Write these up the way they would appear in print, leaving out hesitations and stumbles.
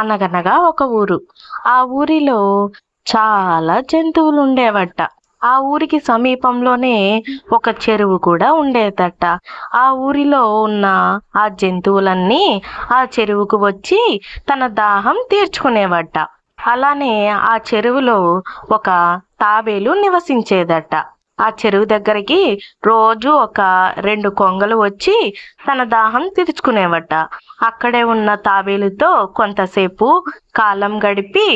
అనగనగా ఒక ఊరు. ఆ ఊరిలో చాలా జంతువులు ఉండేవట. ఆ ఊరికి సమీపంలోనే ఒక చెరువు కూడా ఉండేదట. ఆ ఊరిలో ఉన్న ఆ జంతువులన్నీ ఆ చెరువుకు వచ్చి తన దాహం తీర్చుకునేవట. అలానే ఆ చెరువులో ఒక తాబేలు నివసించేదట. ఆ చెరువు దగ్గరికి రోజు ఒక 2 కొంగలు వచ్చి తన దాహం తీర్చుకునేవట. అక్కడే ఉన్న తాబేలుతో కొంతసేపు కాలం గడిపి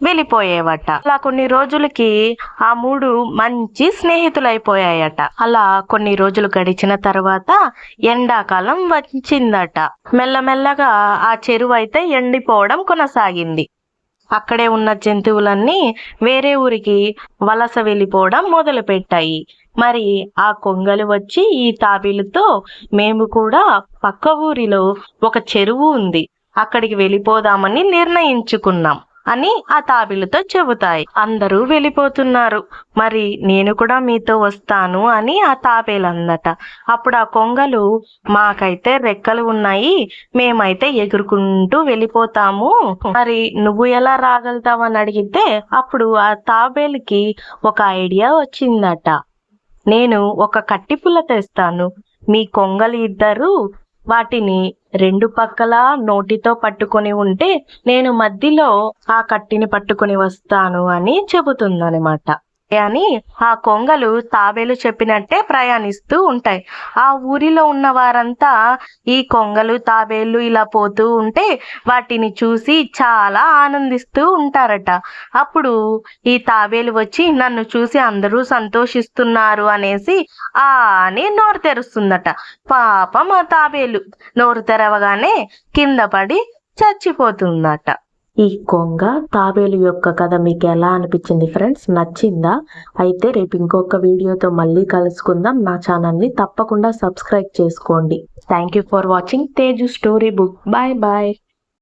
వెళ్ళిపోయేవట. అలా కొన్ని రోజులకి ఆ 3 మంచి స్నేహితులైపోయాయట. అలా కొన్ని రోజులు గడిచిన తర్వాత ఎండాకాలం వచ్చిందట. మెల్లమెల్లగా ఆ చెరువు అయితే ఎండిపోవడం కొనసాగింది. అక్కడే ఉన్న జంతువులన్నీ వేరే ఊరికి వలస వెళ్ళిపోవడం మొదలుపెట్టాయి. మరి ఆ కొంగలు వచ్చి ఈ తాబేలుతో మేము కూడా పక్క ఊరిలో ఒక చెరువు ఉంది, అక్కడికి వెళ్ళిపోదామని నిర్ణయించుకున్నాం అని ఆ తాబేలుతో చెబుతాయి. అందరూ వెళ్ళిపోతున్నారు, మరి నేను కూడా మీతో వస్తాను అని ఆ తాబేలు అందట. అప్పుడు ఆ కొంగలు, మాకైతే రెక్కలు ఉన్నాయి, మేమైతే ఎగురుకుంటూ వెళ్ళిపోతాము, మరి నువ్వు ఎలా రాగలుగుతావు అని అడిగితే అప్పుడు ఆ తాబేలుకి ఒక ఐడియా వచ్చిందట. నేను ఒక కట్టిపుల్ల తెస్తాను, మీ కొంగలు ఇద్దరు వాటిని 2 పక్కలా నోటితో పట్టుకొని ఉంటే నేను మధ్యలో ఆ కట్టిని పట్టుకొని వస్తాను అని చెబుతుందనమాట. అని ఆ కొంగలు తాబేలు చెప్పినట్టే ప్రయాణిస్తూ ఉంటాయి. ఆ ఊరిలో ఉన్న వారంతా ఈ కొంగలు తాబేళ్లు ఇలా పోతూ ఉంటే వాటిని చూసి చాలా ఆనందిస్తూ ఉంటారట. అప్పుడు ఈ తాబేలు వచ్చి నన్ను చూసి అందరూ సంతోషిస్తున్నారు అనేసి అని నోరు తెరుస్తుందట. పాపం ఆ తాబేలు నోరు తెరవగానే కింద పడి చచ్చిపోతుందట. ఈ కొంగ తాబేలు యొక్క కథ మీకు ఎలా అనిపించింది ఫ్రెండ్స్? నచ్చిందా? అయితే రేపు ఇంకొక వీడియోతో మళ్ళీ కలుసుకుందాం. నా ఛానల్ని తప్పకుండా సబ్స్క్రైబ్ చేసుకోండి. Thank you for watching Teju story book. Bye bye.